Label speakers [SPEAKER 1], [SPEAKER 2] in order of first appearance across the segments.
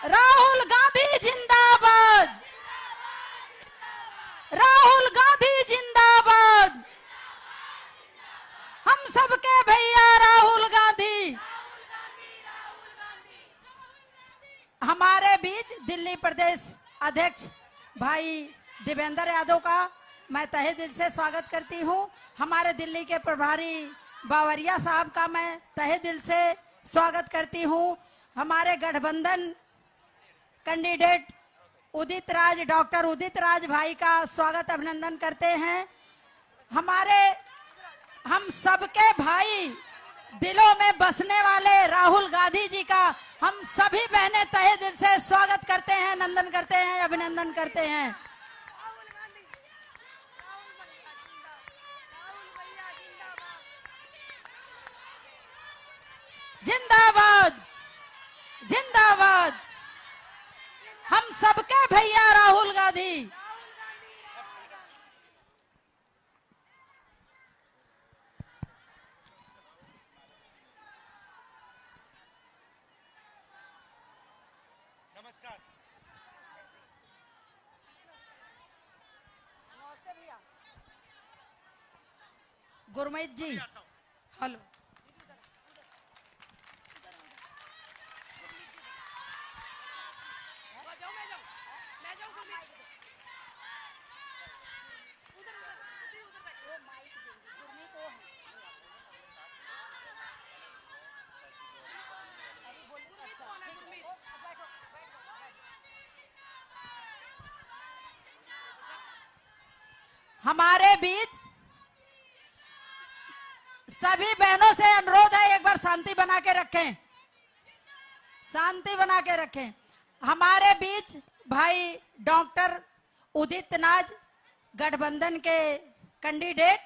[SPEAKER 1] राहुल गांधी जिंदाबाद, राहुल गांधी जिंदाबाद, हम सबके भैया राहुल गांधी। हमारे बीच दिल्ली प्रदेश अध्यक्ष भाई देवेंद्र यादव का मैं तहे दिल से स्वागत करती हूं। हमारे दिल्ली के प्रभारी बावरिया साहब का मैं तहे दिल से स्वागत करती हूं। हमारे गठबंधन कैंडिडेट उदित राज, डॉक्टर उदित राज भाई का स्वागत अभिनंदन करते हैं। हम सबके भाई दिलों में बसने वाले राहुल गांधी जी का हम सभी बहनें तहे दिल से स्वागत करते हैं, नंदन करते हैं, अभिनंदन करते हैं। जिंदाबाद, जिंदाबाद, हम सबके भैया राहुल गांधी।
[SPEAKER 2] नमस्कार।
[SPEAKER 1] नमस्ते भैया। गुरमीत जी, हेलो। हमारे बीच सभी बहनों से अनुरोध है, एक बार शांति बना के रखें, शांति बना के रखें। हमारे बीच भाई डॉक्टर उदित नाज गठबंधन के कैंडिडेट,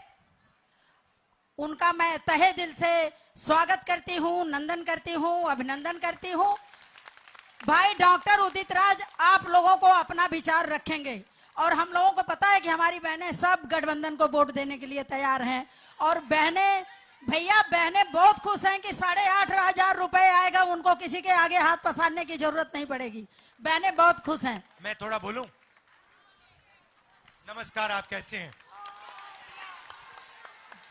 [SPEAKER 1] उनका मैं तहे दिल से स्वागत करती हूं, नंदन करती हूं, अभिनंदन करती हूं। भाई डॉक्टर उदित राज आप लोगों को अपना विचार रखेंगे और हम लोगों को पता है कि हमारी बहनें सब गठबंधन को वोट देने के लिए तैयार हैं। और बहनें, भैया बहनें बहुत खुश हैं कि 8,500 रुपए आएगा, उनको किसी के आगे हाथ पसारने की जरूरत नहीं पड़ेगी। बहनें बहुत खुश हैं।
[SPEAKER 2] मैं थोड़ा बोलूं? नमस्कार, आप कैसे हैं?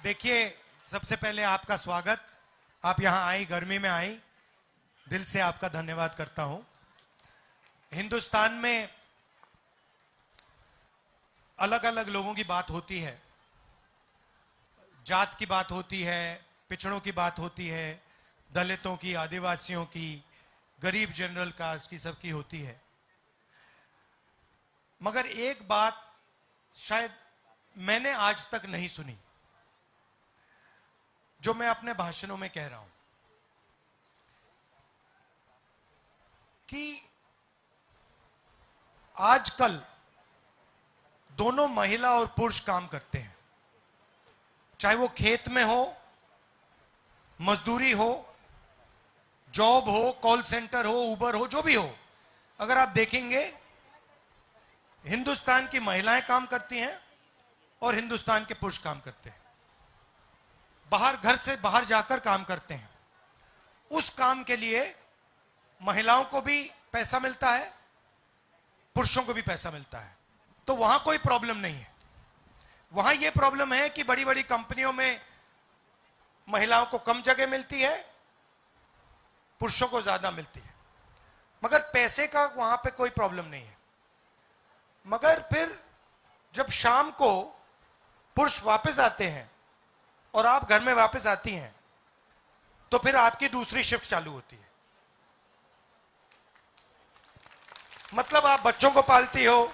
[SPEAKER 2] देखिए, सबसे पहले आपका स्वागत। आप यहां आई, गर्मी में आई, दिल से आपका धन्यवाद करता हूं। हिंदुस्तान में अलग अलग लोगों की बात होती है, जात की बात होती है, पिछड़ों की बात होती है, दलितों की, आदिवासियों की, गरीब जनरल कास्ट की, सबकी होती है। मगर एक बात शायद मैंने आज तक नहीं सुनी, जो मैं अपने भाषणों में कह रहा हूं, कि आजकल दोनों महिला और पुरुष काम करते हैं, चाहे वो खेत में हो, मजदूरी हो, जॉब हो, कॉल सेंटर हो, उबर हो, जो भी हो। अगर आप देखेंगे, हिंदुस्तान की महिलाएं काम करती हैं और हिंदुस्तान के पुरुष काम करते हैं। बाहर, घर से बाहर जाकर काम करते हैं। उस काम के लिए महिलाओं को भी पैसा मिलता है, पुरुषों को भी पैसा मिलता है, तो वहां कोई प्रॉब्लम नहीं है। वहां यह प्रॉब्लम है कि बड़ी बड़ी कंपनियों में महिलाओं को कम जगह मिलती है, पुरुषों को ज्यादा मिलती है। मगर पैसे का वहां पे कोई प्रॉब्लम नहीं है। मगर फिर जब शाम को पुरुष वापस आते हैं और आप घर में वापस आती हैं, तो फिर आपकी दूसरी शिफ्ट चालू होती है। मतलब आप बच्चों को पालती हो,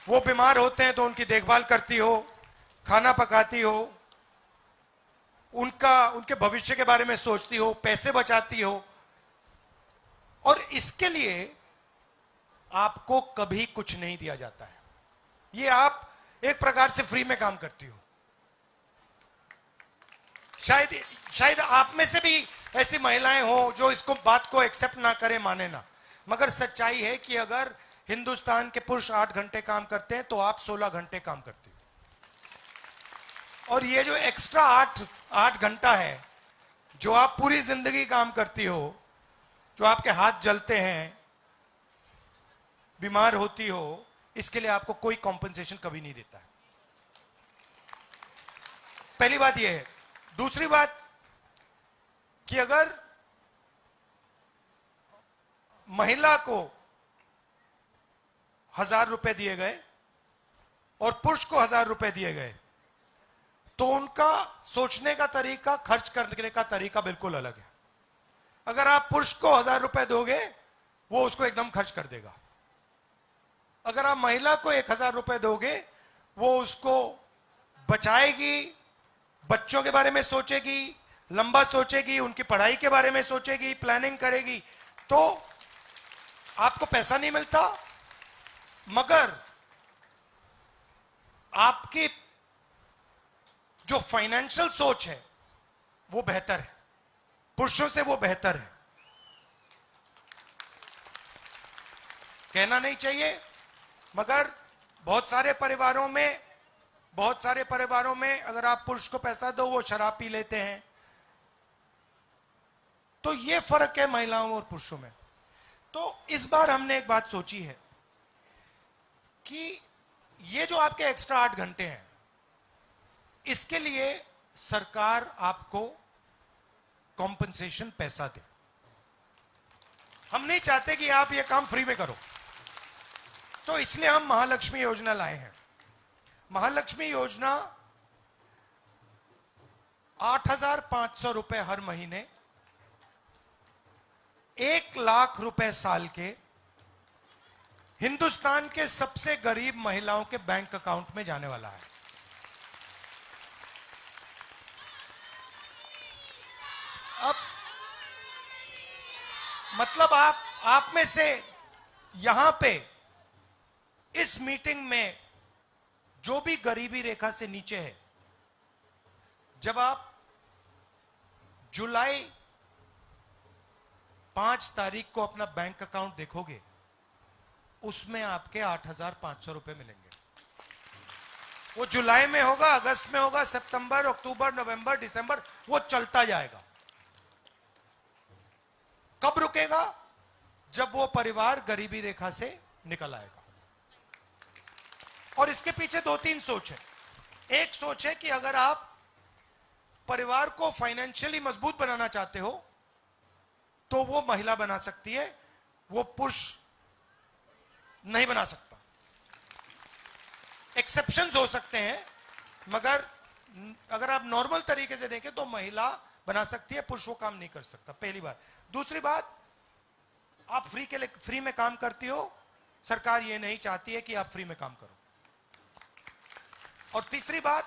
[SPEAKER 2] वो बीमार होते हैं तो उनकी देखभाल करती हो, खाना पकाती हो, उनके भविष्य के बारे में सोचती हो, पैसे बचाती हो, और इसके लिए आपको कभी कुछ नहीं दिया जाता है। ये आप एक प्रकार से फ्री में काम करती हो। शायद आप में से भी ऐसी महिलाएं हो जो इसको बात को एक्सेप्ट ना करे, माने ना, मगर सच्चाई है कि अगर हिंदुस्तान के पुरुष 8 घंटे काम करते हैं तो आप 16 घंटे काम करते हो। और ये जो एक्स्ट्रा 8 घंटा है, जो आप पूरी जिंदगी काम करती हो, जो आपके हाथ जलते हैं, बीमार होती हो, इसके लिए आपको कोई कॉम्पनसेशन कभी नहीं देता है। पहली बात यह है। दूसरी बात कि अगर महिला को 1000 रुपए दिए गए और पुरुष को 1000 रुपए दिए गए, तो उनका सोचने का तरीका, खर्च करने का तरीका बिल्कुल अलग है। अगर आप पुरुष को 1000 रुपए दोगे, वो उसको एकदम खर्च कर देगा। अगर आप महिला को 1000 रुपए दोगे, वो उसको बचाएगी, बच्चों के बारे में सोचेगी, लंबा सोचेगी, उनकी पढ़ाई के बारे में सोचेगी, प्लानिंग करेगी। तो आपको पैसा नहीं मिलता, मगर आपकी जो फाइनेंशियल सोच है वो बेहतर है, पुरुषों से वो बेहतर है। कहना नहीं चाहिए, मगर बहुत सारे परिवारों में अगर आप पुरुष को पैसा दो, वो शराब पी लेते हैं। तो ये फर्क है महिलाओं और पुरुषों में। तो इस बार हमने एक बात सोची है कि ये जो आपके एक्स्ट्रा 8 घंटे हैं, इसके लिए सरकार आपको कॉम्पनसेशन पैसा दे। हम नहीं चाहते कि आप ये काम फ्री में करो, तो इसलिए हम महालक्ष्मी योजना लाए हैं। महालक्ष्मी योजना 8,500 रुपए हर महीने, 1 लाख रुपए साल के हिंदुस्तान के सबसे गरीब महिलाओं के बैंक अकाउंट में जाने वाला है। अब मतलब आप में से यहां पे इस मीटिंग में जो भी गरीबी रेखा से नीचे है, जब आप जुलाई 5 तारीख को अपना बैंक अकाउंट देखोगे, उसमें आपके 8,500 रुपए मिलेंगे। वो जुलाई में होगा, अगस्त में होगा, सितंबर, अक्टूबर, नवंबर, दिसंबर, वो चलता जाएगा। कब रुकेगा? जब वो परिवार गरीबी रेखा से निकल आएगा। और इसके पीछे 2-3 सोच है। एक सोच है कि अगर आप परिवार को फाइनेंशियली मजबूत बनाना चाहते हो, तो वो महिला बना सकती है, वो पुरुष नहीं बना सकता। एक्सेप्शंस हो सकते हैं, मगर अगर आप नॉर्मल तरीके से देखें तो महिला बना सकती है, पुरुष वो काम नहीं कर सकता। पहली बात। दूसरी बात, आप फ्री में काम करती हो, सरकार ये नहीं चाहती है कि आप फ्री में काम करो। और तीसरी बात,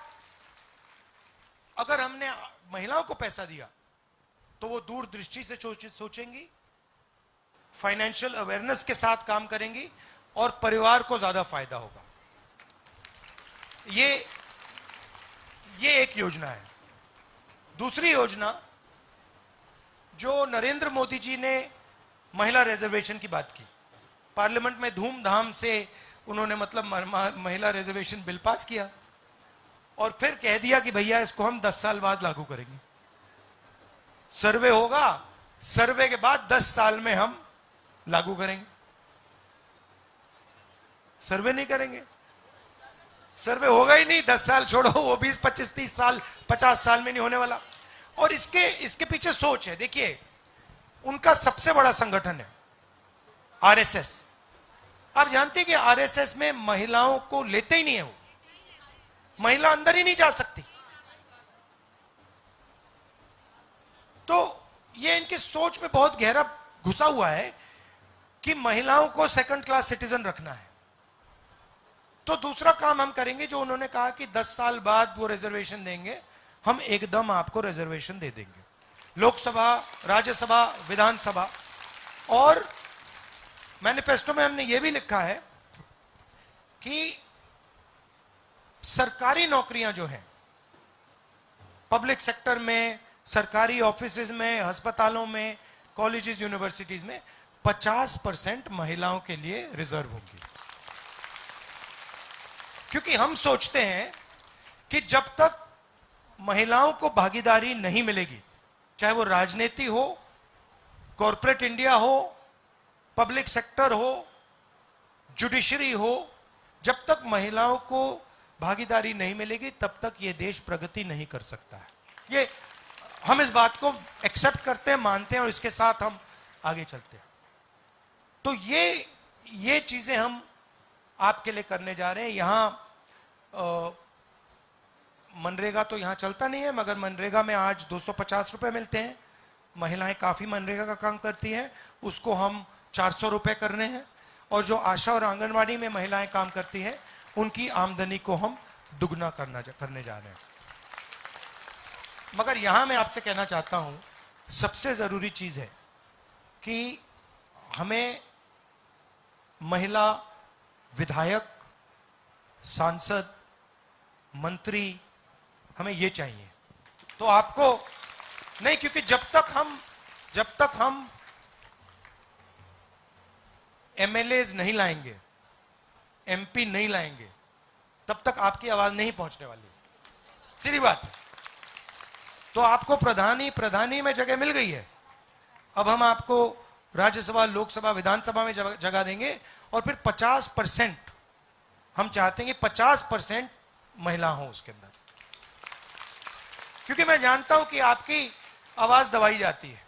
[SPEAKER 2] अगर हमने महिलाओं को पैसा दिया तो वो दूरदृष्टि से सोचेंगी, फाइनेंशियल अवेयरनेस के साथ काम करेंगी और परिवार को ज्यादा फायदा होगा। ये एक योजना है। दूसरी योजना, जो नरेंद्र मोदी जी ने महिला रिजर्वेशन की बात की, पार्लियामेंट में धूमधाम से उन्होंने मतलब महिला रिजर्वेशन बिल पास किया और फिर कह दिया कि भैया इसको हम 10 साल बाद लागू करेंगे। सर्वे होगा, सर्वे के बाद 10 साल में हम लागू करेंगे। सर्वे नहीं करेंगे, सर्वे होगा ही नहीं। 10 साल छोड़ो, वो 20, 25, 30 साल, 50 साल में नहीं होने वाला। और इसके पीछे सोच है। देखिए, उनका सबसे बड़ा संगठन है आरएसएस। आप जानते हैं कि आरएसएस में महिलाओं को लेते ही नहीं है, वो महिला अंदर ही नहीं जा सकती। तो ये इनकी सोच में बहुत गहरा घुसा हुआ है कि महिलाओं को सेकंड क्लास सिटीजन रखना है। तो दूसरा काम हम करेंगे, जो उन्होंने कहा कि 10 साल बाद वो रिजर्वेशन देंगे, हम एकदम आपको रिजर्वेशन दे देंगे। लोकसभा, राज्यसभा, विधानसभा। और मैनिफेस्टो में हमने ये भी लिखा है कि सरकारी नौकरियां जो हैं, पब्लिक सेक्टर में, सरकारी ऑफिसेज में, अस्पतालों में, कॉलेजेस, यूनिवर्सिटीज में 50% महिलाओं के लिए रिजर्व होंगी। क्योंकि हम सोचते हैं कि जब तक महिलाओं को भागीदारी नहीं मिलेगी, चाहे वो राजनीति हो, कॉरपोरेट इंडिया हो, पब्लिक सेक्टर हो, जुडिशरी हो, जब तक महिलाओं को भागीदारी नहीं मिलेगी तब तक ये देश प्रगति नहीं कर सकता है। ये हम इस बात को एक्सेप्ट करते हैं, मानते हैं और इसके साथ हम आगे चलते हैं। तो ये चीजें हम आपके लिए करने जा रहे हैं। यहां मनरेगा तो यहां चलता नहीं है, मगर मनरेगा में आज 250 रुपए मिलते हैं। महिलाएं काफी मनरेगा का काम करती हैं, उसको हम 400 रुपए कर रहे हैं। और जो आशा और आंगनवाड़ी में महिलाएं काम करती हैं, उनकी आमदनी को हम दुगना करने जा रहे हैं। मगर यहां मैं आपसे कहना चाहता हूं, सबसे जरूरी चीज है कि हमें महिला विधायक, सांसद, मंत्री, हमें ये चाहिए। तो आपको नहीं, क्योंकि जब तक हम एमएलएज नहीं लाएंगे, एमपी नहीं लाएंगे, तब तक आपकी आवाज नहीं पहुंचने वाली। सीधी बात है। तो आपको प्रधानी में जगह मिल गई है, अब हम आपको राज्यसभा, लोकसभा, विधानसभा में जगह देंगे। और फिर 50% हम चाहते हैं कि 50% महिला हो उसके अंदर, क्योंकि मैं जानता हूं कि आपकी आवाज दबाई जाती है,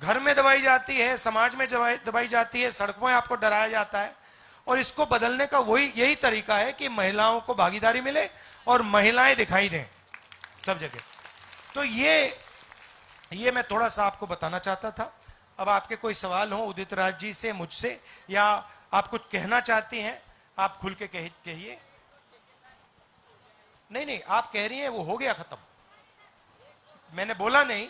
[SPEAKER 2] घर में दबाई जाती है, समाज में दबाई जाती है, सड़कों में आपको डराया जाता है। और इसको बदलने का यही तरीका है कि महिलाओं को भागीदारी मिले और महिलाएं दिखाई दें सब जगह। तो ये मैं थोड़ा सा आपको बताना चाहता था। अब आपके कोई सवाल हो उदित राज जी से, मुझसे, या आप कुछ कहना चाहती हैं, आप खुल के कहिए। नहीं, आप कह रही हैं वो हो गया खत्म, मैंने बोला नहीं।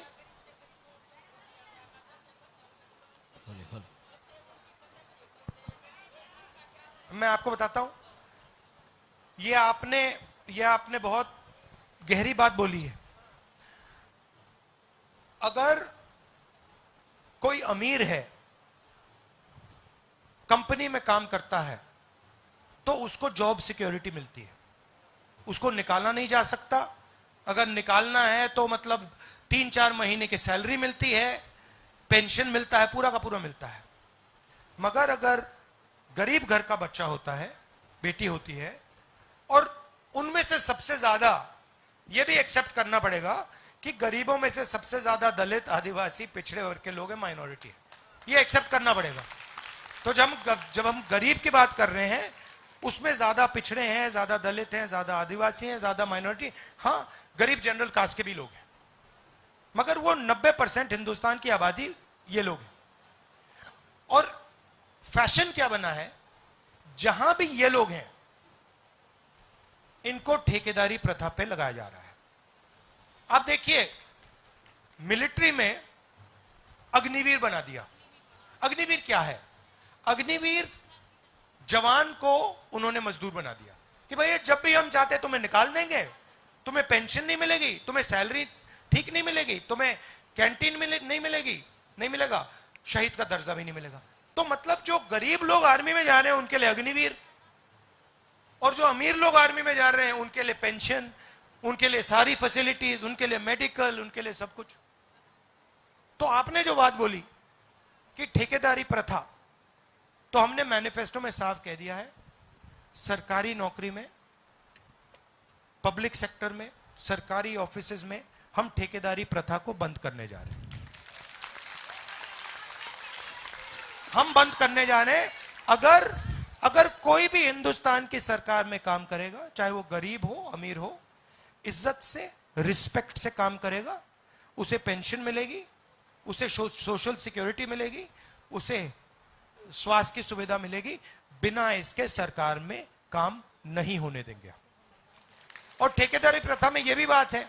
[SPEAKER 2] मैं आपको बताता हूं, ये आपने बहुत गहरी बात बोली है। अगर कोई अमीर है, कंपनी में काम करता है, तो उसको जॉब सिक्योरिटी मिलती है, उसको निकाला नहीं जा सकता। अगर निकालना है तो मतलब 3-4 महीने की सैलरी मिलती है, पेंशन मिलता है, पूरा का पूरा मिलता है। मगर अगर गरीब घर का बच्चा होता है, बेटी होती है, और उनमें से सबसे ज्यादा, यह भी एक्सेप्ट करना पड़ेगा कि गरीबों में से सबसे ज्यादा दलित, आदिवासी, पिछड़े वर्ग के लोग हैं, माइनॉरिटी है, ये एक्सेप्ट करना पड़ेगा। तो जब हम गरीब की बात कर रहे हैं, उसमें ज्यादा पिछड़े हैं, ज्यादा दलित हैं, ज्यादा आदिवासी हैं, ज्यादा माइनॉरिटी, हाँ गरीब जनरल कास्ट के भी लोग हैं, मगर वो 90% हिंदुस्तान की आबादी ये लोग हैं। और फैशन क्या बना है, जहां भी ये लोग हैं, इनको ठेकेदारी प्रथा पे लगाया जा रहा है। आप देखिए, मिलिट्री में अग्निवीर बना दिया। अग्निवीर क्या है? अग्निवीर जवान को उन्होंने मजदूर बना दिया कि भाई जब भी हम चाहते तुम्हें निकाल देंगे, तुम्हें पेंशन नहीं मिलेगी, तुम्हें सैलरी ठीक नहीं मिलेगी, तुम्हें कैंटीन नहीं मिलेगी, नहीं मिलेगा, शहीद का दर्जा भी नहीं मिलेगा। तो मतलब जो गरीब लोग आर्मी में जा रहे हैं उनके लिए अग्निवीर, और जो अमीर लोग आर्मी में जा रहे हैं उनके लिए पेंशन, उनके लिए सारी फैसिलिटीज, उनके लिए मेडिकल, उनके लिए सब कुछ। तो आपने जो बात बोली कि ठेकेदारी प्रथा, तो हमने मैनिफेस्टो में साफ कह दिया है, सरकारी नौकरी में, पब्लिक सेक्टर में, सरकारी ऑफिसेज में हम ठेकेदारी प्रथा को बंद करने जा रहे हैं। हम बंद करने जा रहे हैं। अगर कोई भी हिंदुस्तान की सरकार में काम करेगा, चाहे वो गरीब हो, अमीर हो, इज्जत से, रिस्पेक्ट से काम करेगा, उसे पेंशन मिलेगी, उसे सोशल सिक्योरिटी मिलेगी, उसे स्वास्थ्य की सुविधा मिलेगी, बिना इसके सरकार में काम नहीं होने देंगे। और ठेकेदारी प्रथा में यह भी बात है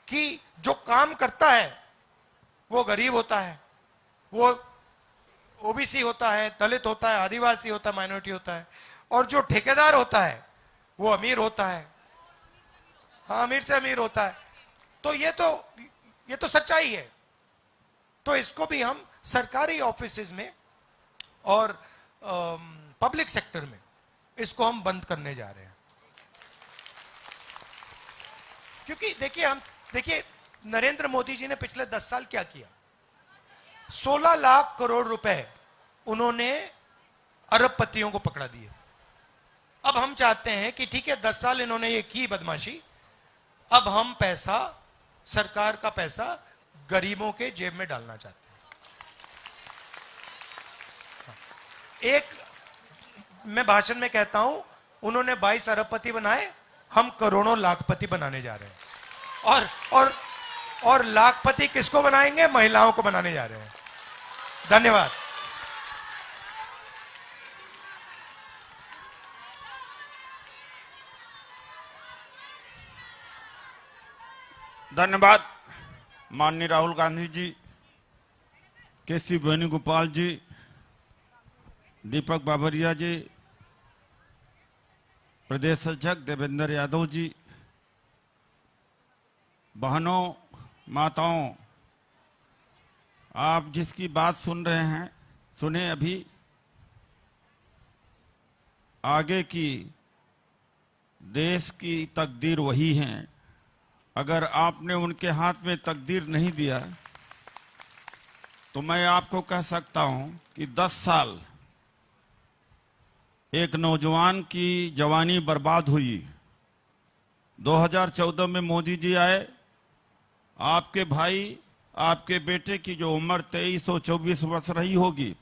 [SPEAKER 2] कि जो काम करता है वो गरीब होता है, वो ओबीसी होता है, दलित होता है, आदिवासी होता है, माइनॉरिटी होता है, और जो ठेकेदार होता है वो अमीर होता है, हाँ अमीर से अमीर होता है। तो ये तो सच्चाई है। तो इसको भी हम सरकारी ऑफिसेज में और पब्लिक सेक्टर में इसको हम बंद करने जा रहे हैं। क्योंकि देखिए नरेंद्र मोदी जी ने पिछले 10 साल क्या किया। 16 लाख करोड़ रुपए उन्होंने अरबपतियों को पकड़ा दिया। अब हम चाहते हैं कि ठीक है 10 साल इन्होंने ये की बदमाशी, अब हम पैसा, सरकार का पैसा गरीबों के जेब में डालना चाहते हैं। एक मैं भाषण में कहता हूं, उन्होंने 22 अरबपति बनाए, हम करोड़ों लाखपति बनाने जा रहे हैं। और लाखपति किसको बनाएंगे? महिलाओं को बनाने जा रहे हैं। धन्यवाद।
[SPEAKER 3] धन्यवाद माननीय राहुल गांधी जी, केसी वेणुगोपाल जी, दीपक बाबरिया जी, प्रदेश अध्यक्ष देवेंद्र यादव जी, बहनों, माताओं, आप जिसकी बात सुन रहे हैं, सुने अभी। आगे की देश की तकदीर वही है। अगर आपने उनके हाथ में तकदीर नहीं दिया तो मैं आपको कह सकता हूं कि 10 साल एक नौजवान की जवानी बर्बाद हुई। 2014 में मोदी जी आए, आपके भाई, आपके बेटे की जो उम्र 2324 वर्ष रही होगी,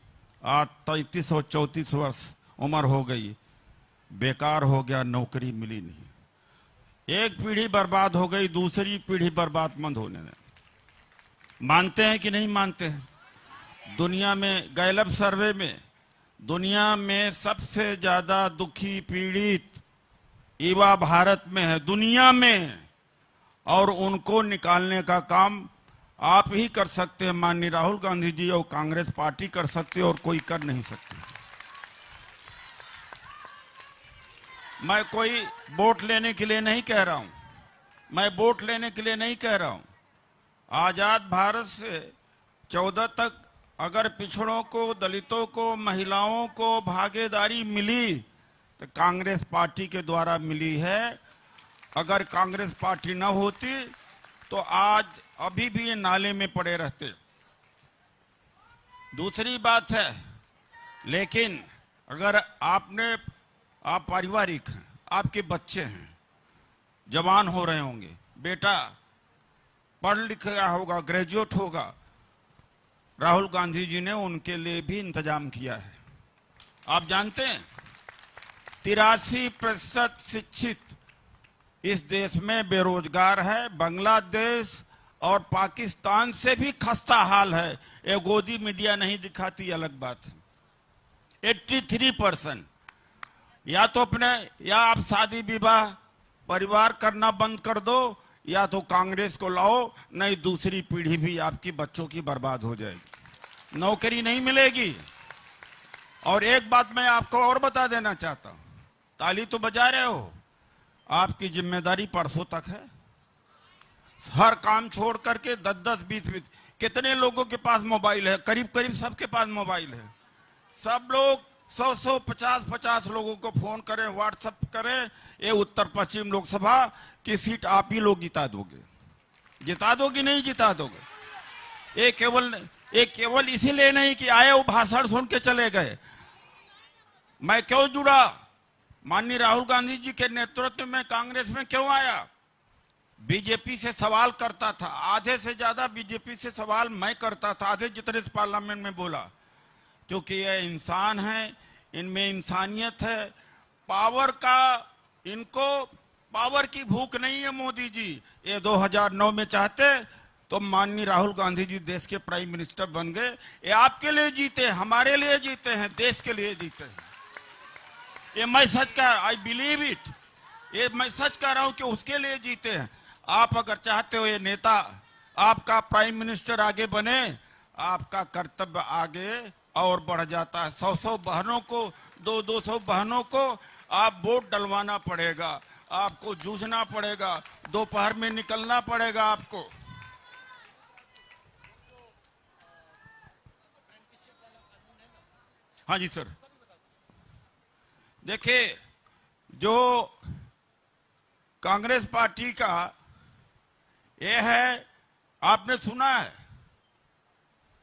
[SPEAKER 3] आज 3334 वर्ष उम्र हो गई। बेकार हो गया, नौकरी मिली नहीं। एक पीढ़ी बर्बाद हो गई, दूसरी पीढ़ी बर्बाद मत होने दें। मानते हैं कि नहीं मानते हैं? दुनिया में गैलप सर्वे में दुनिया में सबसे ज्यादा दुखी पीड़ित युवा भारत में है, दुनिया में। और उनको निकालने का काम आप ही कर सकते हैं, माननीय राहुल गांधी जी और कांग्रेस पार्टी कर सकते और कोई कर नहीं सकते। मैं कोई वोट लेने के लिए नहीं कह रहा हूं, मैं वोट लेने के लिए नहीं कह रहा हूं। आजाद भारत से 14 तक अगर पिछड़ों को, दलितों को, महिलाओं को भागीदारी मिली तो कांग्रेस पार्टी के द्वारा मिली है। अगर कांग्रेस पार्टी न होती तो आज अभी भी ये नाले में पड़े रहते। दूसरी बात है, लेकिन अगर आप पारिवारिक हैं, आपके बच्चे हैं, जवान हो रहे होंगे, बेटा पढ़ लिख गया होगा, ग्रेजुएट होगा, राहुल गांधी जी ने उनके लिए भी इंतजाम किया है। आप जानते हैं 83% शिक्षित इस देश में बेरोजगार है। बांग्लादेश और पाकिस्तान से भी खस्ता हाल है। ये गोदी मीडिया नहीं दिखाती, अलग बात है। 83%। या तो या आप शादी विवाह परिवार करना बंद कर दो, या तो कांग्रेस को लाओ, नहीं दूसरी पीढ़ी भी आपकी बच्चों की बर्बाद हो जाएगी, नौकरी नहीं मिलेगी। और एक बात मैं आपको और बता देना चाहता हूं, ताली तो बजा रहे हो, आपकी जिम्मेदारी परसों तक है। हर काम छोड़ करके 10-10, 20-20 कितने लोगों के पास मोबाइल है? करीब करीब सबके पास मोबाइल है। सब लोग 100-100, 50-50 लोगों को फोन करें, व्हाट्सएप करें, ये उत्तर पश्चिम लोकसभा की सीट आप ही लोग जिता दोगे। जिता दोगे नहीं जिता दोगे? ये केवल इसीलिए नहीं कि आए वो भाषण सुन के चले गए। मैं क्यों जुड़ा? माननीय राहुल गांधी जी के नेतृत्व में कांग्रेस में क्यों आया? बीजेपी से सवाल करता था, आधे से ज्यादा बीजेपी से सवाल मैं करता था, आधे जितने पार्लियामेंट में बोला, क्योंकि ये इंसान है, इनमें इंसानियत है। इनको पावर की भूख नहीं है। मोदी जी ये 2009 में चाहते तो माननीय राहुल गांधी जी देश के प्राइम मिनिस्टर बन गए। ये आपके लिए जीते, हमारे लिए जीते हैं, देश के लिए जीते हैं। ये मैं सच कह, आई बिलीव इट, ये मैं सच कह रहा हूं कि उसके लिए जीते हैं। आप अगर चाहते हो ये नेता आपका प्राइम मिनिस्टर आगे बने, आपका कर्तव्य आगे और बढ़ जाता है। 100-100 बहनों को, 200-200 बहनों को आप वोट डलवाना पड़ेगा, आपको जूझना पड़ेगा, दोपहर में निकलना पड़ेगा आपको। हाँ जी सर। देखिए, जो कांग्रेस पार्टी का ये है, आपने सुना है,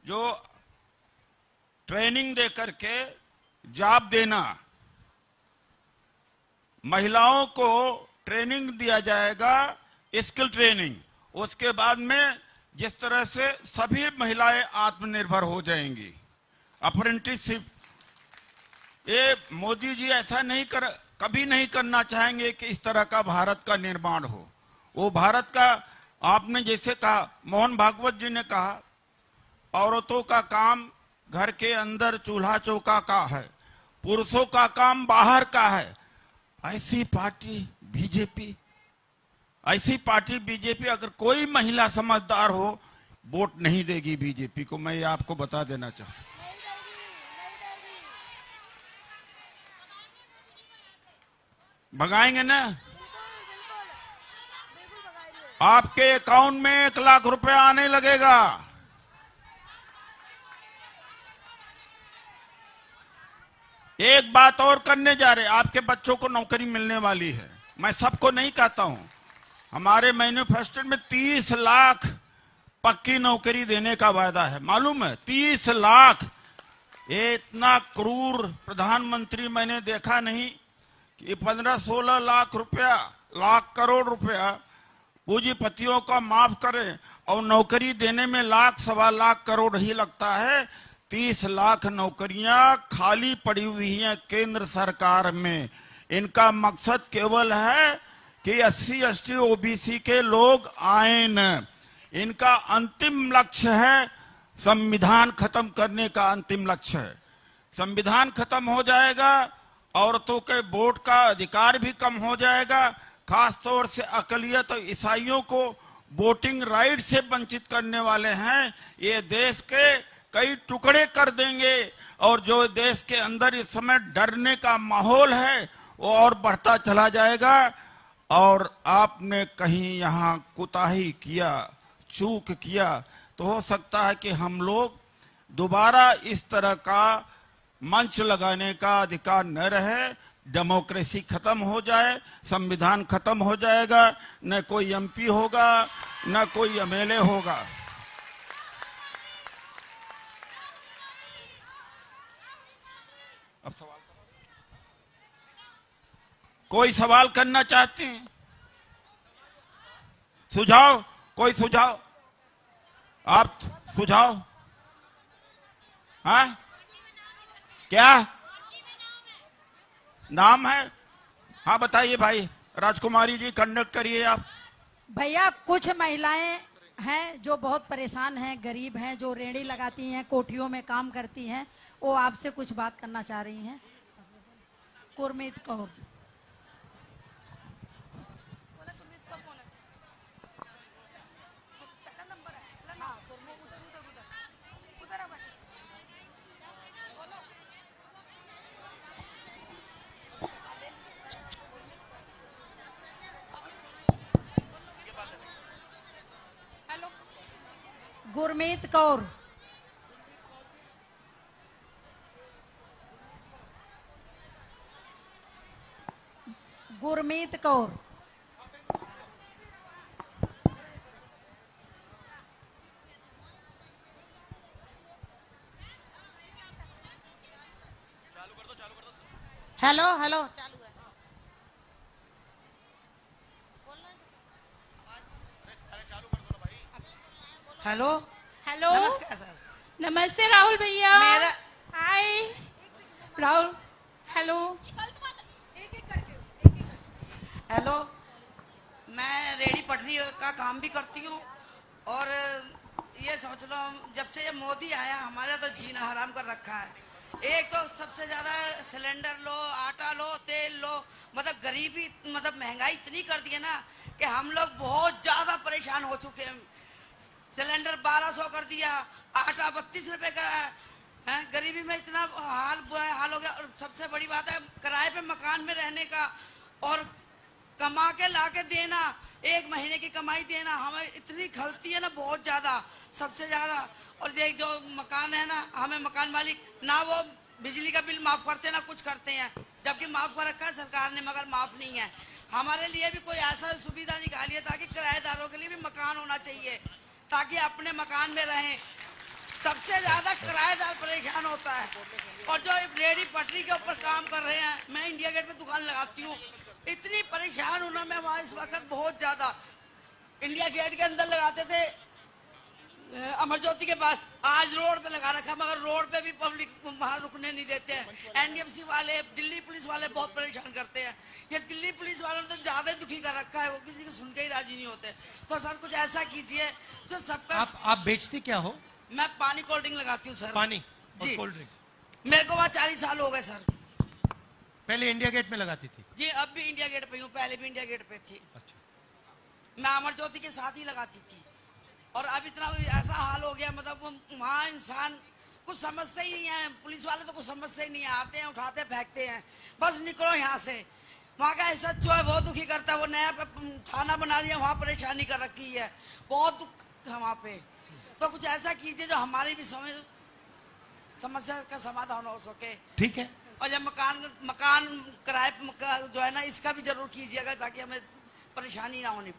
[SPEAKER 3] जो ट्रेनिंग दे करके जॉब देना, महिलाओं को ट्रेनिंग दिया जाएगा, स्किल ट्रेनिंग। उसके बाद में जिस तरह से सभी महिलाएं आत्मनिर्भर हो जाएंगी, अप्रेंटिसशिप। ये मोदी जी ऐसा कभी नहीं करना चाहेंगे कि इस तरह का भारत का निर्माण हो। वो भारत का, आपने जैसे कहा, मोहन भागवत जी ने कहा, औरतों का काम घर के अंदर चूल्हा चौका का है, पुरुषों का काम बाहर का है। ऐसी पार्टी बीजेपी, अगर कोई महिला समझदार हो वोट नहीं देगी बीजेपी को। मैं ये आपको बता देना चाहता हूं। भगाएंगे ना? आपके अकाउंट में 1 लाख रुपया आने लगेगा। एक बात और करने जा रहे, आपके बच्चों को नौकरी मिलने वाली है। मैं सबको नहीं कहता हूं, हमारे मैनिफेस्टो में 30 लाख पक्की नौकरी देने का वायदा है। मालूम है? 30 लाख। ये इतना क्रूर प्रधानमंत्री मैंने देखा नहीं कि 15-16 लाख करोड़ रुपया पूंजीपतियों का माफ करें और नौकरी देने में लाख सवा लाख करोड़ ही लगता है। 30 लाख नौकरियां खाली पड़ी हुई हैं केंद्र सरकार में। इनका मकसद केवल है कि SC ST OBC के लोग आए न। इनका अंतिम लक्ष्य है संविधान खत्म करने का। अंतिम लक्ष्य है संविधान खत्म हो जाएगा, औरतों के वोट का अधिकार भी कम हो जाएगा। खास तौर से अकलियत और ईसाइयों को वोटिंग राइट से वंचित करने वाले हैं। ये देश के कई टुकड़े कर देंगे और जो देश के अंदर इस समय डरने का माहौल है वो और बढ़ता चला जाएगा। और आपने कहीं यहाँ कुताही किया, चूक किया, तो हो सकता है कि हम लोग दोबारा इस तरह का मंच लगाने का अधिकार न रहे। डेमोक्रेसी खत्म हो जाए, संविधान खत्म हो जाएगा, न कोई MP होगा न कोई MLA होगा। अब सवाल कोई सवाल करना चाहते हैं? सुझाव, कोई सुझाव? आप सुझाव? हाँ, क्या नाम है? हाँ बताइए भाई। राजकुमारी जी, कंडक्ट करिए आप।
[SPEAKER 1] भैया, कुछ महिलाएं हैं जो बहुत परेशान हैं, गरीब हैं, जो रेहड़ी लगाती हैं, कोठियों में काम करती हैं, वो आपसे कुछ बात करना चाह रही हैं। गुरमीत कौर। गुरमीत कौर। गुरमीत कौर।
[SPEAKER 4] हेलो हेलो, चालू है। हेलो
[SPEAKER 5] हेलो,
[SPEAKER 4] नमस्कार सर।
[SPEAKER 5] नमस्ते राहुल भैया।
[SPEAKER 4] मेरा
[SPEAKER 5] हाय राहुल। हेलो
[SPEAKER 4] हेलो, मैं रेडी पटरी का काम भी करती हूँ और ये सोच लो, जब से ये मोदी आया हमारा तो जीना हराम कर रखा है। एक तो सबसे ज्यादा सिलेंडर लो, आटा लो, तेल लो, मतलब गरीबी, मतलब महंगाई इतनी कर दी है ना कि हम लोग बहुत ज्यादा परेशान हो चुके हैं। सिलेंडर 1200 कर दिया, आटा 32 रुपए का है। गरीबी में इतना हाल हो गया। और सबसे बड़ी बात है किराए पे मकान में रहने का और कमा के ला के देना, 1 महीने की कमाई देना, हमें इतनी खलती है ना, बहुत ज्यादा, सबसे ज्यादा। और ये जो मकान है ना, हमें मकान मालिक ना वो बिजली का बिल माफ करते ना कुछ करते हैं, जबकि माफ कर रखा है सरकार ने, मगर माफ नहीं है। हमारे लिए भी कोई ऐसा सुविधा निकालिए ताकि किराएदारों के लिए भी मकान होना चाहिए, ताकि अपने मकान में रहें। सबसे ज्यादा किराएदार परेशान होता है। और जो रेहड़ी पटरी के ऊपर काम कर रहे हैं, मैं इंडिया गेट में दुकान लगाती हूँ, इतनी परेशान हूं ना मैं वहां इस वक्त बहुत ज्यादा। इंडिया गेट के अंदर लगाते थे अमर ज्योति के पास, आज रोड पे लगा रखा, मगर रोड पे भी पब्लिक वहां रुकने नहीं देते हैं। एनडीएमसी वाले, दिल्ली पुलिस वाले बहुत परेशान करते हैं। ये दिल्ली पुलिस वालों ने तो ज्यादा दुखी कर रखा है, वो किसी को सुन के ही राजी नहीं होते। तो सर कुछ ऐसा कीजिए तो सबका।
[SPEAKER 2] आप बेचती क्या हो?
[SPEAKER 4] मैं पानी कोल्ड ड्रिंक लगाती हूँ सर।
[SPEAKER 2] पानी
[SPEAKER 4] जी।
[SPEAKER 2] और कोल्ड ड्रिंक?
[SPEAKER 4] मेरे को वहाँ 40 साल हो गए सर।
[SPEAKER 2] पहले इंडिया गेट में लगाती थी?
[SPEAKER 4] जी, अब भी इंडिया गेट पे हूँ, पहले भी इंडिया गेट पे थी।
[SPEAKER 2] अच्छा।
[SPEAKER 4] मैं अमर ज्योति के साथ ही लगाती थी। और अब इतना ऐसा हाल हो गया, मतलब वहाँ इंसान कुछ समझते ही नहीं है, पुलिस वाले तो कुछ समझते ही नहीं है, आते हैं उठाते फेंकते हैं, बस निकलो यहाँ से। वहाँ का ऐसा जो है बहुत दुखी करता है। वो नया थाना बना दिया, वहाँ परेशानी कर रखी है, बहुत दुख है वहाँ पे। तो कुछ ऐसा कीजिए जो हमारी भी समस्या का समाधान हो सके।
[SPEAKER 2] ठीक है।
[SPEAKER 4] और जब मकान किराए जो है ना, इसका भी जरूर कीजिएगा ताकि हमें परेशानी ना होनी।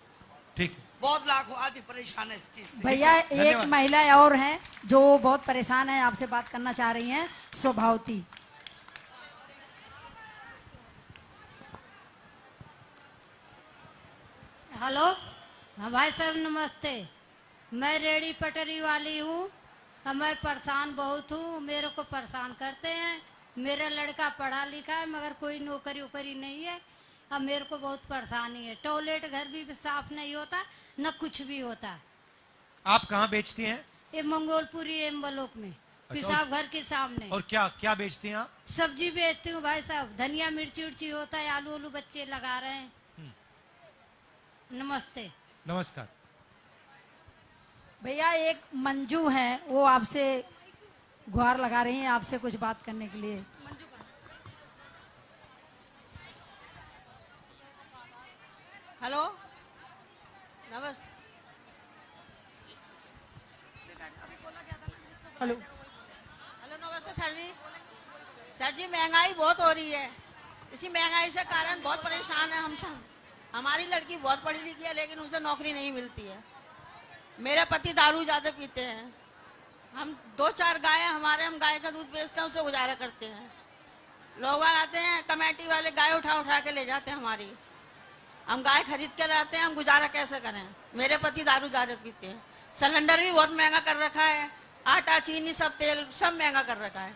[SPEAKER 2] ठीक है।
[SPEAKER 4] बहुत लाखों आदमी परेशान है इस चीज से।
[SPEAKER 1] भैया एक महिला और हैं जो बहुत परेशान है, आपसे बात करना चाह रही हैं, शोभावती।
[SPEAKER 6] हेलो, हाँ भाई साहब नमस्ते। मैं रेडी पटरी वाली हूँ, मैं परेशान बहुत हूँ, मेरे को परेशान करते हैं। मेरा लड़का पढ़ा लिखा है मगर कोई नौकरी वोकरी नहीं है। अब मेरे को बहुत परेशानी है, टॉयलेट घर भी साफ नहीं होता, न कुछ भी होता है।
[SPEAKER 2] आप कहाँ बेचती हैं?
[SPEAKER 6] ये मंगोलपुरी एम्बलोक में, पेशाब घर के सामने।
[SPEAKER 2] और क्या क्या बेचती हैं आप?
[SPEAKER 6] सब्जी बेचती हूँ भाई साहब, धनिया मिर्ची उर्ची होता है, आलू आलू बच्चे लगा रहे हैं। नमस्ते।
[SPEAKER 2] नमस्कार।
[SPEAKER 1] भैया एक मंजू है, वो आपसे गुहार लगा रही हैं, आपसे कुछ बात करने के लिए।
[SPEAKER 7] हेलो, नमस्ते।
[SPEAKER 1] हेलो
[SPEAKER 7] हेलो, नमस्ते सर जी। सर जी, महंगाई बहुत हो रही है, इसी महंगाई से कारण बहुत परेशान है हम सब। हमारी लड़की बहुत पढ़ी लिखी है लेकिन उसे नौकरी नहीं मिलती है। मेरे पति दारू ज्यादा पीते हैं। हम 2-4 गाय हमारे, हम गाय का दूध बेचते हैं, उससे गुजारा करते हैं। लोग आते हैं, कमेटी वाले गाय उठा उठा के ले जाते हैं हमारी, हम गाय खरीद के लाते हैं, हम गुजारा कैसे करें। मेरे पति दारू ज्यादा पीते हैं। सिलेंडर भी बहुत महंगा कर रखा है, आटा चीनी सब तेल सब महंगा कर रखा है।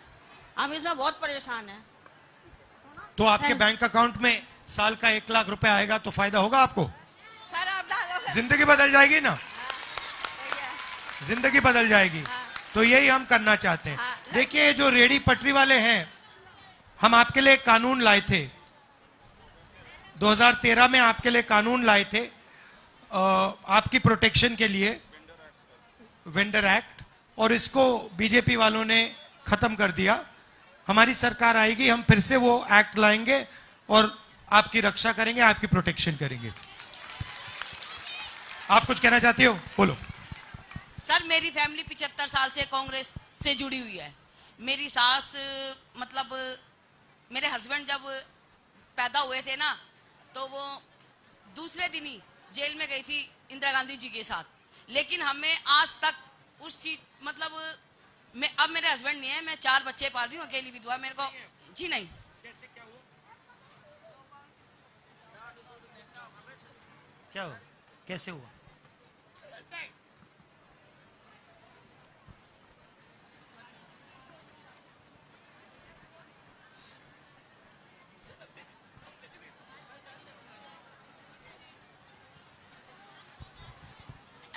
[SPEAKER 7] हम इसमें बहुत परेशान हैं।
[SPEAKER 2] तो आपके बैंक अकाउंट में साल का 1 लाख रुपए आएगा तो फायदा होगा आपको?
[SPEAKER 7] सर आप डालोगे,
[SPEAKER 2] जिंदगी बदल जाएगी ना, जिंदगी बदल जाएगी। तो यही हम करना चाहते हैं। देखिए जो रेडी पटरी वाले हैं, हम आपके लिए कानून लाए थे, 2013 में आपके लिए कानून लाए थे आपकी प्रोटेक्शन के लिए, वेंडर एक्ट, और इसको बीजेपी वालों ने खत्म कर दिया। हमारी सरकार आएगी, हम फिर से वो एक्ट लाएंगे और आपकी रक्षा करेंगे, आपकी प्रोटेक्शन करेंगे। आप कुछ कहना चाहती हो? बोलो।
[SPEAKER 8] सर मेरी फैमिली 75 साल से कांग्रेस से जुड़ी हुई है। मेरी सास, मतलब मेरे हस्बैंड जब पैदा हुए थे ना, तो वो दूसरे दिन ही जेल में गई थी इंदिरा गांधी जी के साथ। लेकिन हमें आज तक उस चीज, मतलब अब मेरे हस्बैंड नहीं है, मैं 4 बच्चे पाल रही हूँ, अकेली विधवा। मेरे को जी नहीं।
[SPEAKER 2] क्या हुआ? कैसे हुआ?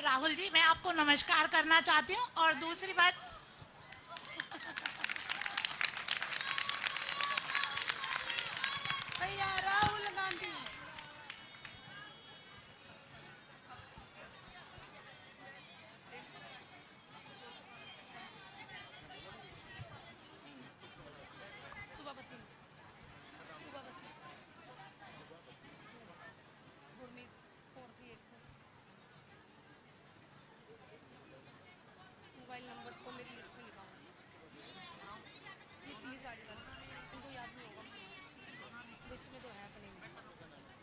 [SPEAKER 5] राहुल जी, मैं आपको नमस्कार करना चाहती हूँ। और दूसरी बात,
[SPEAKER 6] भैया राहुल गांधी।
[SPEAKER 5] मोबाइल नंबर को मेरी लिस्ट में लिखा प्लीज आ जाएगा, उनको याद नहीं होगा, लिस्ट में तो है अपने में।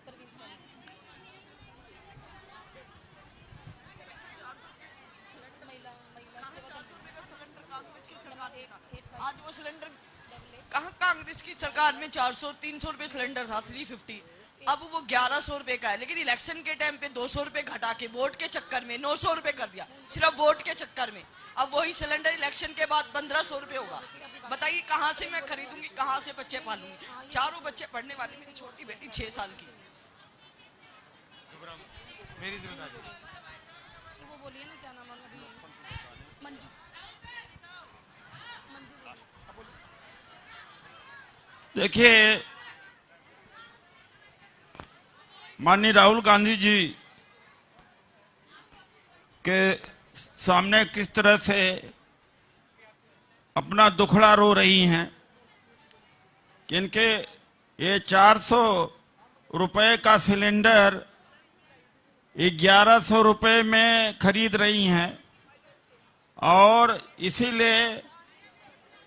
[SPEAKER 5] परवीन सर, महिला सेवा केंद्र।
[SPEAKER 8] आज वो सिलेंडर कहाँ, कांग्रेस की सरकार में 400-300 रुपए सिलेंडर था, 350, अब वो 1100 रुपए का है। लेकिन इलेक्शन के टाइम पे 200 रुपए घटा के वोट के चक्कर में 900 रुपए कर दिया, सिर्फ वोट के चक्कर में। अब वही सिलेंडर इलेक्शन के बाद 1500 रुपए होगा। बताइए कहाँ से मैं खरीदूंगी, कहाँ से बच्चे पालूंगी? 4 बच्चे पढ़ने वाले, मेरी छोटी बेटी 6 साल की।
[SPEAKER 2] मेरी जिम्मेदारी।
[SPEAKER 5] वो बोलिए ना क्या नाम है अभी, मंजू।
[SPEAKER 3] देखिए, माननीय राहुल गांधी जी के सामने किस तरह से अपना दुखड़ा रो रही हैं कि इनके ये 400 रुपए का सिलेंडर 1100 रुपए में खरीद रही हैं और इसीलिए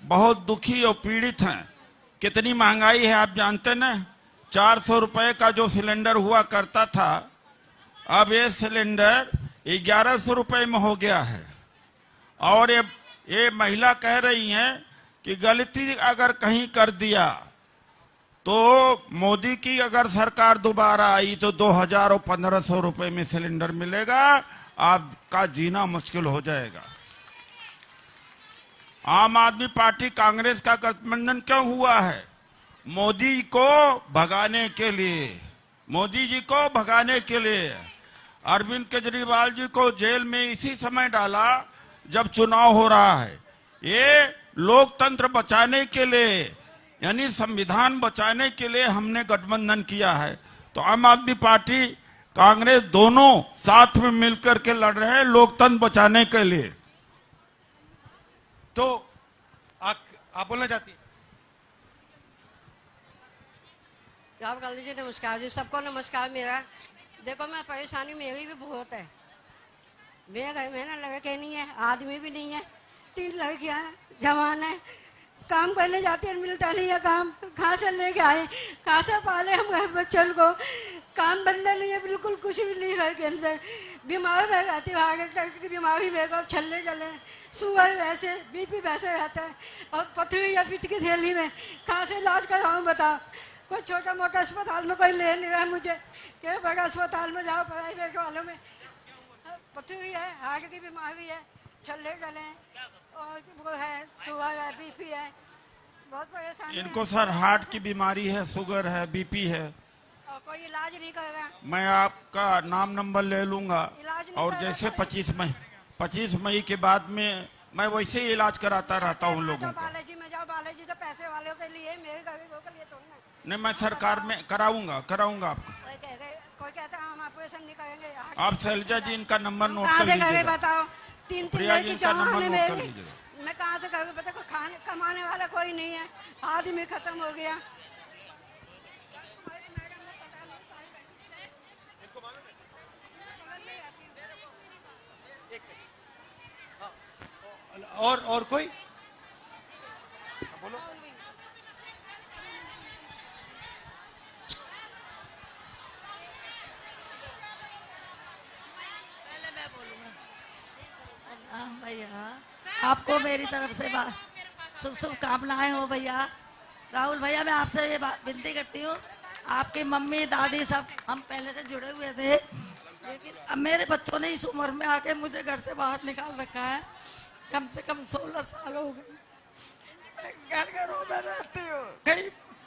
[SPEAKER 3] बहुत दुखी और पीड़ित हैं। कितनी महंगाई है आप जानते ना, 400 रुपए का जो सिलेंडर हुआ करता था, अब ये सिलेंडर 1100 रुपए में हो गया है। और ये महिला कह रही हैं कि गलती अगर कहीं कर दिया तो मोदी की अगर सरकार दोबारा आई तो 2000 और 1500 रुपए में सिलेंडर मिलेगा, आपका जीना मुश्किल हो जाएगा। आम आदमी पार्टी कांग्रेस का गठबंधन क्यों हुआ है? मोदी को भगाने के लिए, मोदी जी को भगाने के लिए। अरविंद केजरीवाल जी को जेल में इसी समय डाला जब चुनाव हो रहा है। ये लोकतंत्र बचाने के लिए, यानी संविधान बचाने के लिए हमने गठबंधन किया है। तो आम आदमी पार्टी कांग्रेस दोनों साथ में मिलकर के लड़ रहे हैं लोकतंत्र बचाने के लिए।
[SPEAKER 2] तो आप बोलना चाहती हैं?
[SPEAKER 9] राहुल गांधी जी नमस्कार जी, सबको नमस्कार। मेरा देखो, मैं परेशानी मेरी भी बहुत है। मेरे घर में ना लड़के नहीं है, आदमी भी नहीं है, 3 लड़कियां हैं, जवान है, काम करने जाते हैं, मिलता नहीं है काम। कहाँ से लेके आए, कहाँ से पाले हम घर बच्चों को? काम बंदा नहीं है, बिल्कुल कुछ भी नहीं है के अंदर। बीमारी बह जाती है, हार्ट अटैक की बीमारी में छल्ले चले, शुगर वैसे, बीपी वैसे रहता है, और पथरी या पित्त की थैली में कहाँ से इलाज कराऊँ बताओ? कोई छोटा मोटा अस्पताल में कोई ले नहीं रहा मुझे, क्या बड़ा अस्पताल में जाओ, प्राइवेट वालों में पथरी है, हार्ट की बीमारी है, छल्ले चले हैं, और वो है शुगर है, बीपी है, बहुत परेशानी।
[SPEAKER 3] इनको सर हार्ट की बीमारी है, शुगर है, बीपी है,
[SPEAKER 9] और कोई इलाज नहीं करेगा।
[SPEAKER 3] मैं आपका नाम नंबर ले लूंगा, और जैसे 25 मई के बाद में मैं वैसे ही इलाज कराता रहता हूँ लोगों को।
[SPEAKER 9] बालाजी में जाओ, बालाजी तो पैसे वालों के लिए, मेरे गरीबों के लिए थोड़ी ना।
[SPEAKER 3] नहीं, मैं सरकार में कराऊंगा आपको।
[SPEAKER 9] कोई कहता है हम ऑपरेशन नहीं करेंगे।
[SPEAKER 3] आप शैलजा जी इनका नंबर नोट
[SPEAKER 9] कहाँ
[SPEAKER 3] कर
[SPEAKER 9] से करें
[SPEAKER 3] लीजिएगा।
[SPEAKER 9] बताओ? 3
[SPEAKER 3] प्रिया जी
[SPEAKER 9] की
[SPEAKER 3] इनका नंबर
[SPEAKER 9] जवान
[SPEAKER 3] नोट
[SPEAKER 9] है
[SPEAKER 3] कर
[SPEAKER 9] मेरी,
[SPEAKER 3] लीजिएगा।
[SPEAKER 9] मैं कहाँ से करूँ? पता को खाने कमाने वाला कोई नहीं है, आदमी खत्म हो गया।
[SPEAKER 2] और कोई बोलो।
[SPEAKER 7] पहले मैं बोलूंगा। भैया, आपको मेरी तरफ से शुभकामनाएं हो भैया। राहुल भैया, मैं आपसे ये विनती करती हूँ, आपकी मम्मी दादी सब हम पहले से जुड़े हुए थे, लेकिन अब मेरे बच्चों ने इस उम्र में आके मुझे घर से बाहर निकाल रखा है। कम से कम 16 साल हो गए, घरों में रहती हूँ, कहीं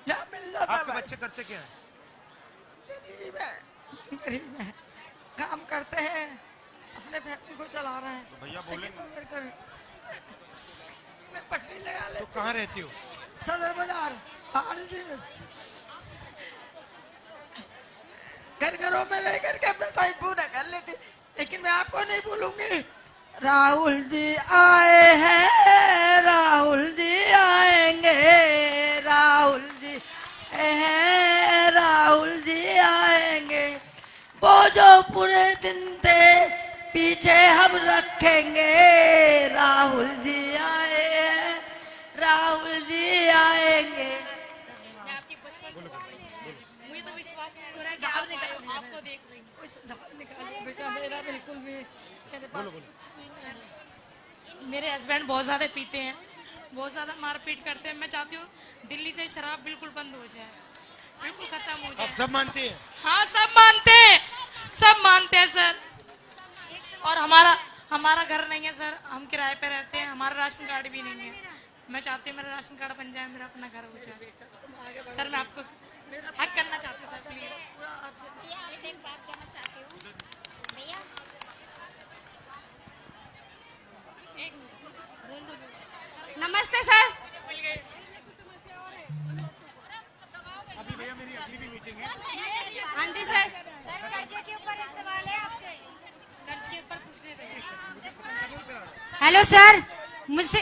[SPEAKER 7] जहाँ मिल जाता।
[SPEAKER 2] आपके बच्चे करते क्या है?
[SPEAKER 7] गरीब है, काम करते हैं, अपने फैमिली को चला रहे हैं।
[SPEAKER 3] तो भैया बोलेंगे।
[SPEAKER 7] मैं पटरी लगा ले।
[SPEAKER 2] तो कहाँ रहती हो?
[SPEAKER 7] सदर बाजार, घरों में रह करके अपना टाइम पूरा कर लेती, लेकिन मैं आपको नहीं भूलूंगी। राहुल जी आए हैं, राहुल जी आएंगे, राहुल जी हैं, राहुल जी आएंगे, वो जो पूरे दिन थे पीछे हम रखेंगे। राहुल जी आए हैं, राहुल जी आएंगे।
[SPEAKER 5] मुझे तो विश्वास नहीं हो रहा है कि आपको देख रही हूँ।
[SPEAKER 9] बेटा मेरा बिल्कुल भी मेरे पास
[SPEAKER 5] मेरे हस्बैंड बहुत ज़्यादा पीते हैं, बहुत ज्यादा मारपीट करते हैं। मैं चाहती हूँ दिल्ली से शराब बिल्कुल बंद हो जाए, बिल्कुल खत्म हो जाए।
[SPEAKER 2] आप सब मानती हैं?
[SPEAKER 5] हाँ सब मानते हैं, सब मानते हैं सर। और हमारा घर नहीं है सर, हम किराए पे रहते हैं, हमारा राशन कार्ड भी नहीं है। मैं चाहती हूँ मेरा राशन कार्ड बन जाए, मेरा अपना घर हो जाए। सर मैं आपको हक करना चाहती हूँ सर, प्लीज।
[SPEAKER 10] आपसे एक बात करना चाहती हूँ भैया।
[SPEAKER 5] नमस्ते सर।
[SPEAKER 2] अभी भैया मेरी अगली भी मीटिंग है।
[SPEAKER 5] हाँ जी सर।
[SPEAKER 10] कर्जे के ऊपर एक सवाल है आपसे।
[SPEAKER 5] कर्ज के ऊपर पूछने देंगे।
[SPEAKER 10] हेलो सर, मुझसे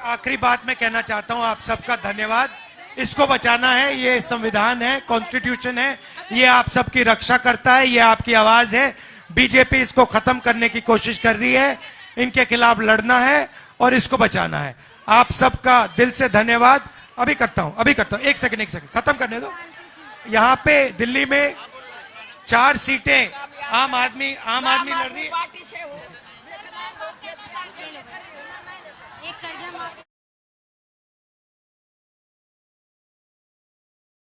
[SPEAKER 2] आखिरी बात मैं कहना चाहता हूं, आप सबका धन्यवाद। इसको बचाना है, ये संविधान है, कॉन्स्टिट्यूशन है, ये आप सबकी रक्षा करता है, ये आपकी आवाज है। बीजेपी इसको खत्म करने की कोशिश कर रही है, इनके खिलाफ लड़ना है और इसको बचाना है। आप सबका दिल से धन्यवाद। अभी करता हूं, एक सेकंड खत्म करने दो। यहाँ पे दिल्ली में 4 सीटें आम आदमी लड़ रही है।
[SPEAKER 10] एक कर्जा माफ